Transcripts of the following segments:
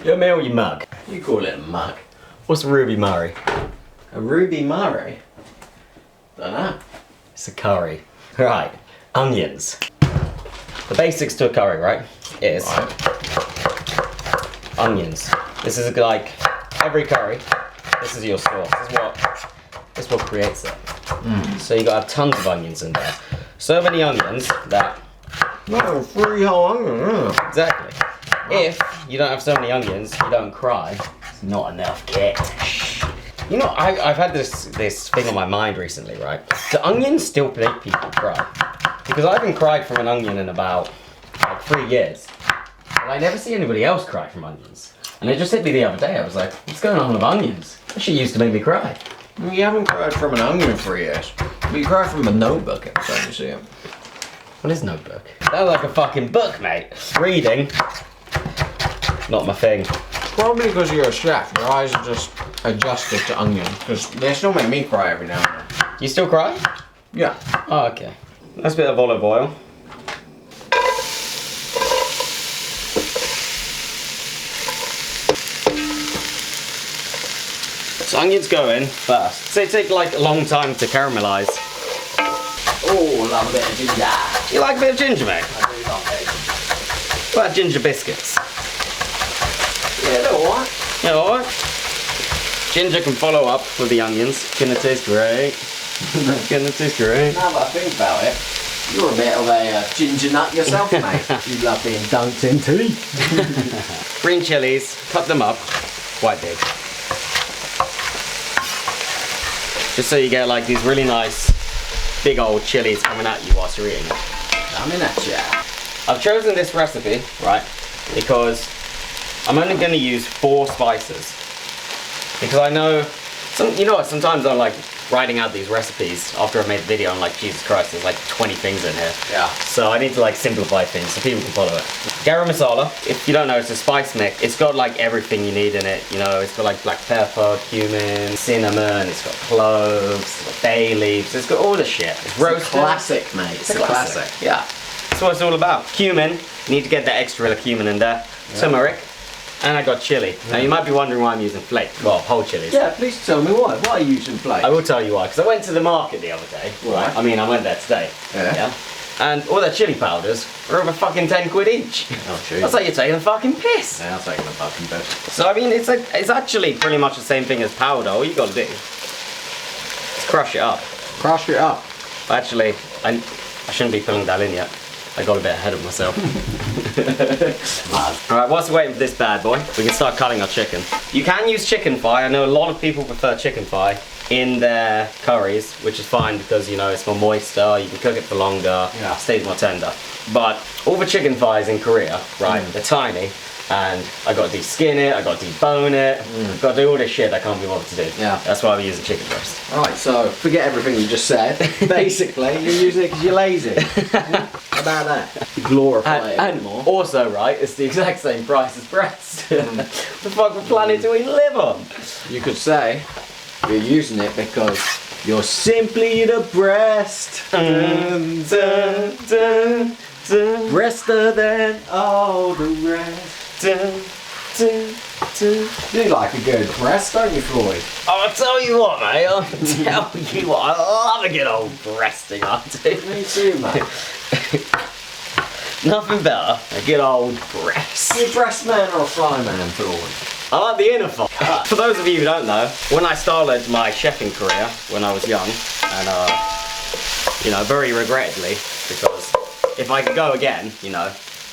You me or you mug? You call it a mug. What's a Ruby Murray? A Ruby Murray? Dunno. It's a curry. Right, onions. The basics to a curry, right, is onions. This is like every curry. This is your sauce. This is what creates it. So you gotta have tons of onions in there. So many onions that. No, 3 whole onions. Exactly. If you don't have so many onions, you don't cry. It's not enough cash. You know, I've had this thing on my mind recently, right? Do onions still make people cry? Because I haven't cried from an onion in about like 3 years. But I never see anybody else cry from onions. And it just hit me the other day. I was like, what's going on with onions? That shit used to make me cry. You haven't cried from an onion in 3 years. But you cry from a notebook every time you see it. What is notebook? That's like a fucking book, mate. Reading, not my thing. Probably because you're a chef. Your eyes are just adjusted to onion. Because they still make me cry every now and then. You still cry? Yeah. Oh, okay. That's a bit of olive oil. So onions go in first. So they take like a long time to caramelise. Oh, love a bit of ginger. You like a bit of ginger, mate? I do love it. What about ginger biscuits? Yeah, they're alright. Yeah, alright. Ginger can follow up with the onions. Gonna taste great. Gonna taste great. Now that I think about it, you're a bit of a ginger nut yourself, mate. You love being dunked in tea. Green chillies, cut them up quite big. Just so you get like these really nice big old chilies coming at you whilst you're eating it. Coming at ya. I've chosen this recipe, right, because I'm only going to use 4 spices. Because I know, you know what, sometimes I'm like writing out these recipes after I made the video, I'm like, Jesus Christ, there's like 20 things in here. Yeah. So I need to like simplify things so people can follow it. Garam masala, if you don't know, it's a spice mix. It's got like everything you need in it. You know, it's got like black pepper, cumin, cinnamon, it's got cloves, it's got bay leaves, it's got all the shit. It's roasted. Classic, mate. It's a classic. Yeah. That's what it's all about. Cumin, you need to get that extra little cumin in there. Yeah. Turmeric, and I got chili. Now you might be wondering why I'm using flake. Well, whole chilies. Yeah, please tell me why. Why are you using flake? I will tell you why, because I went to the market the other day. Right. I mean, I went there today. Yeah. And all their chili powders are over fucking 10 quid each. Oh, jeez. That's like you're taking a fucking piss. Yeah, I'm taking a fucking piss. So I mean, it's actually pretty much the same thing as powder. All you gotta do is crush it up. Crush it up. Actually, I shouldn't be filling that in yet. I got a bit ahead of myself. Alright, whilst we're waiting for this bad boy, we can start cutting our chicken. You can use chicken thigh. I know a lot of people prefer chicken thigh in their curries, which is fine because, you know, it's more moister, you can cook it for longer, yeah. Stays more tender. But all the chicken thighs in Korea, right, they're tiny, and I got to de-skin it, I got to debone it, got to do all this shit I can't be bothered to do. Yeah. That's why we use a chicken breast. Alright, so forget everything you just said. Basically, you're using it because you're lazy. How about that? You glorify it a bit more. Also, right, it's the exact same price as breast. The fuck planet do we live on? You could say you're using it because you're simply the breast. Dun, dun, dun, dun. Breaster than all the rest. Dun, dun, dun. You like a good breast, don't you, Floyd? I'll tell you what, mate. I'll tell you what. I love a good old breasting, I do. Me too, mate. Nothing better. A good old breast. Are you a breast man or a fly man, Floyd? I like the inner thigh. For those of you who don't know, when I started my chefing career when I was young, and you know, very regrettably, because if I could go again, you know,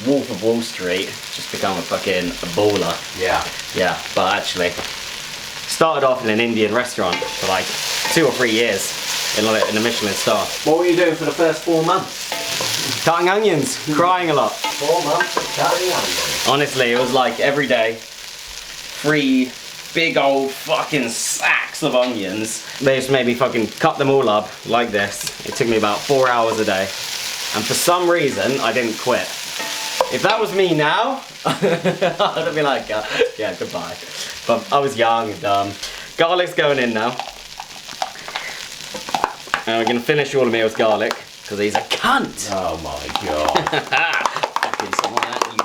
Wolf of Wall Street, just become a fucking baller. Yeah. Yeah, but actually, started off in an Indian restaurant for like 2 or 3 years in a Michelin star. What were you doing for the first 4 months? Cutting onions, crying a lot. 4 months of cutting onions. Honestly, it was like every day, 3 big old fucking sacks of onions. They just made me fucking cut them all up like this. It took me about 4 hours a day. And for some reason, I didn't quit. If that was me now, I'd have been like, yeah, goodbye. But I was young and dumb. Garlic's going in now. And we're gonna finish all the meal with garlic, because he's a cunt. Oh my god. Fucking someone at you.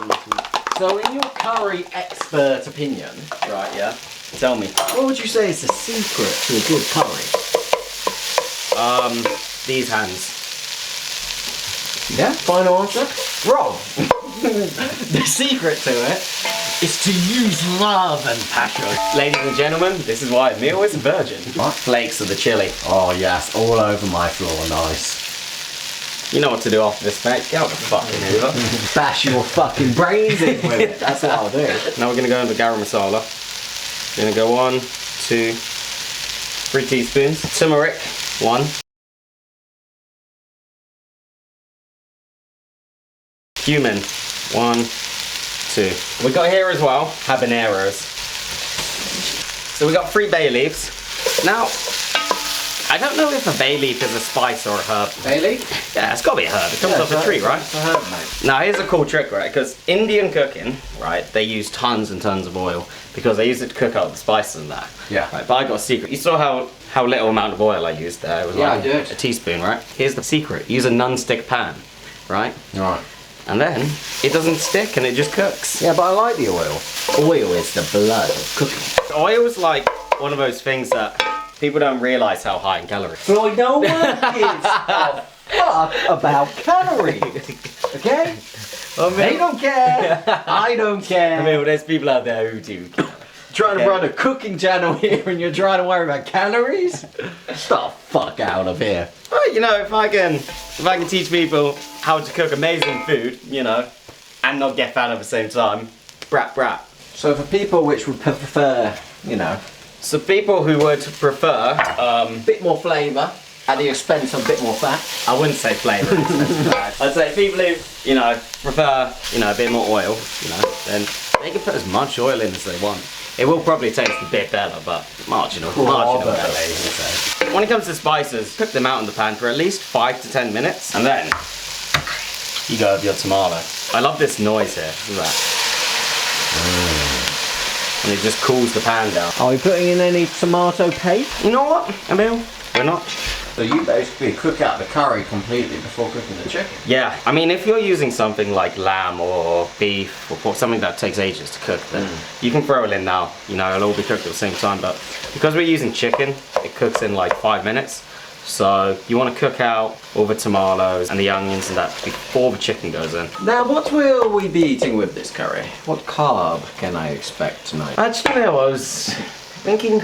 So in your curry expert opinion, Right, yeah. Tell me. what would you say is the secret to a good curry? These hands. Yeah, final answer? Wrong. The secret to it is to use love and passion. Ladies and gentlemen, this is why Emil is a virgin. What? Flakes of the chili. Oh yes, all over my floor, nice. You know what to do after this, mate. Get out the fucking Hoover. Bash your fucking brains in with it. That's what I'll do. Now we're gonna go into garam masala. We're gonna go 1, 2, 3 teaspoons. Turmeric, 1. Cumin, 1, 2. We got here as well habaneros. So we got 3 bay leaves. Now, I don't know if a bay leaf is a spice or a herb. Bay leaf? Yeah, it's gotta be a herb. It comes off a tree, right? It's a herb, mate. Now here's a cool trick, right? Because Indian cooking, right, they use tons and tons of oil because they use it to cook out the spices and that. Yeah. Right, but I got a secret. You saw how little amount of oil I used there? It was Yeah, like I did. a teaspoon, right? Here's the secret. Use a non-stick pan, right? Right. And then it doesn't stick and it just cooks. Yeah, but I like the oil. Oil is the blood of cooking. Oil's like one of those things that people don't realise how high in calories. Floyd, no one gives a fuck about calories. Okay? They don't care. I don't care. I mean, well, there's people out there who do. Trying to run a cooking channel here and you're trying to worry about calories? Get the fuck out of here. Well, you know, if I can teach people how to cook amazing food, you know, and not get fat at the same time, brat brat. So for people which would prefer, you know, So people who would prefer, a bit more flavour at the expense of a bit more fat. I wouldn't say flavour. I'd say people who, you know, prefer, you know, a bit more oil, you know, then they can put as much oil in as they want. It will probably taste a bit better, but marginal better. When it comes to spices, cook them out in the pan for at least 5 to 10 minutes, and then you go with your tomato. I love this noise here. Look at that. And it just cools the pan down. Are we putting in any tomato paste? You know what, Emil? We're not. So you basically cook out the curry completely before cooking the chicken? Yeah, I mean, if you're using something like lamb or beef or pork, something that takes ages to cook, then you can throw it in now. You know, it'll all be cooked at the same time. But because we're using chicken, it cooks in like 5 minutes. So you want to cook out all the tomatoes and the onions and that before the chicken goes in. Now, what will we be eating with this curry? What carb can I expect tonight? Actually, I was thinking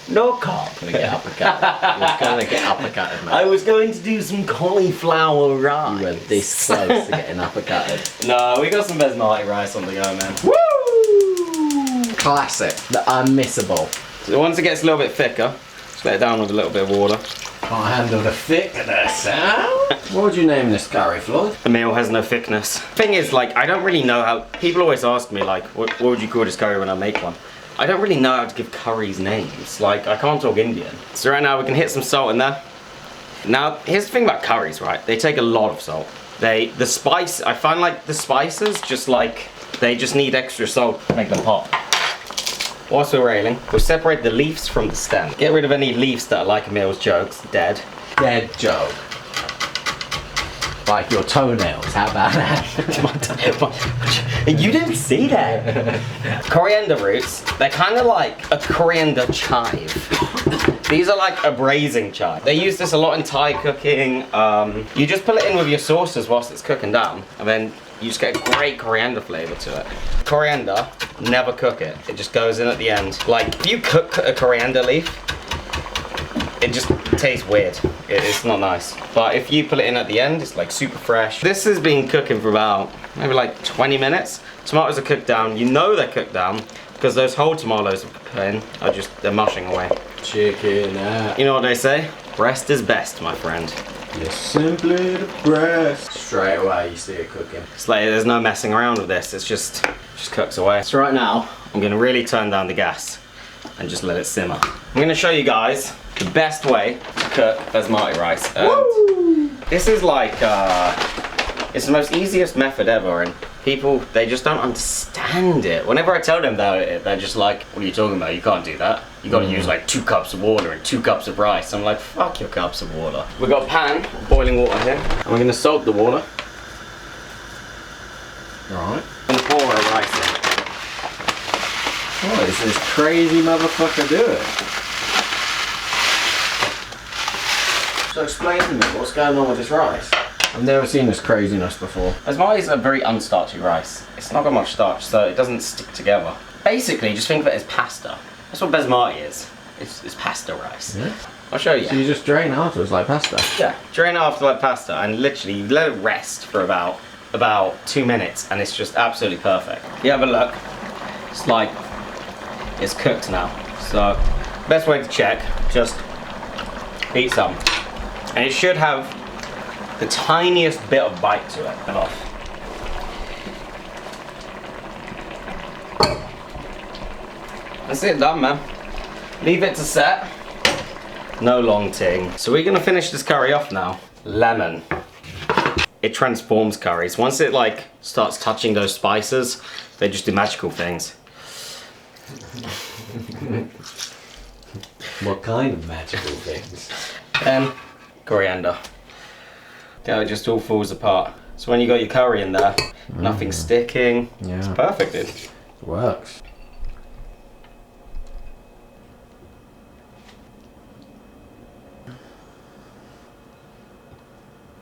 no carb. Gonna get uppercut. You're gonna get uppercutted, mate. I was going to do some cauliflower rice. You were this close to getting uppercutted. No, we got some basmati rice on the go, man. Woo! Classic. The unmissable. So once it gets a little bit thicker, just let it down with a little bit of water. Can't handle the thickness, huh? What would you name this curry, Floyd? The meal has no thickness. Thing is, like, I don't really know how. People always ask me, like, what would you call this curry when I make one? I don't really know how to give curries names. Like, I can't talk Indian. So right now we can hit some salt in there. Now, here's the thing about curries, right? They take a lot of salt. I find like the spices just like, they just need extra salt to make them pop. Whilst we're railing, we'll separate the leaves from the stem. Get rid of any leaves that are like Emil's jokes, dead. Dead joke. Like your toenails, how about that? You didn't see that. Coriander roots, they're kind of like a coriander chive. These are like a braising chive. They use this a lot in Thai cooking. You just put it in with your sauces whilst it's cooking down, and then you just get a great coriander flavour to it. Coriander, never cook it. It just goes in at the end. Like, if you cook a coriander leaf, it just tastes weird. It's not nice. But if you put it in at the end, it's like super fresh. This has been cooking for about maybe like 20 minutes. Tomatoes are cooked down. You know they're cooked down because those whole tomatoes we put in are just, they're mushing away. Chicken out. You know what they say? Breast is best, my friend. You're simply the breast. Straight away you see it cooking. It's like there's no messing around with this. It's just cooks away. So right now, I'm gonna really turn down the gas and just let it simmer. I'm gonna show you guys the best way to cook basmati rice. And this is like, it's the most easiest method ever, and people, they just don't understand it. Whenever I tell them about it, they're just like, what are you talking about? You can't do that. You gotta use like 2 cups of water and 2 cups of rice. I'm like, fuck your cups of water. We've got a pan, boiling water here, and we're gonna soak the water. Right. And pour our rice in. What is this crazy motherfucker doing? So explain to me, what's going on with this rice? I've never seen this craziness before. Basmati is a very unstarchy rice. It's not got much starch, so it doesn't stick together. Basically, just think of it as pasta. That's what basmati is. It's pasta rice. Yeah. I'll show you. So you just drain afterwards like pasta? Yeah, drain it after like pasta and literally you let it rest for about 2 minutes and it's just absolutely perfect. You have a look. It's like it's cooked now. So best way to check, just eat some. And it should have the tiniest bit of bite to it. Off. That's it, done, man. Leave it to set. No long ting. So we're gonna finish this curry off now. Lemon. It transforms curries. Once it like starts touching those spices, they just do magical things. What kind of magical things? Coriander. How it just all falls apart. So when you got your curry in there, nothing's sticking. Yeah. It's perfect, dude. It works.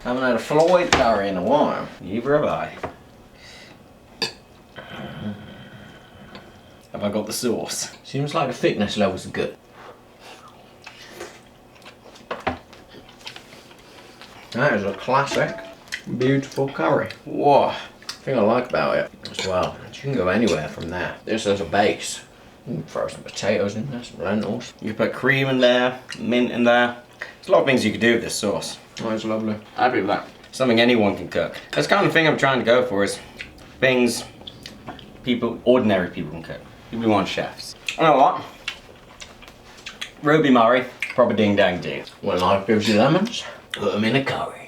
I haven't had a Floyd curry in a while. Neither have I. Have I got the sauce? Seems like the thickness levels are good. That is a classic, beautiful curry. Whoa. The thing I like about it as well, you can go anywhere from there. This as a base. You can throw some potatoes in there, some lentils. You can put cream in there, mint in there. There's a lot of things you could do with this sauce. Oh, it's lovely. Happy with that. Something anyone can cook. That's the kind of thing I'm trying to go for, is things ordinary people can cook. People who aren't chefs. You know what? Ruby Murray, proper ding dang do. When life gives you lemons, put them in a curry.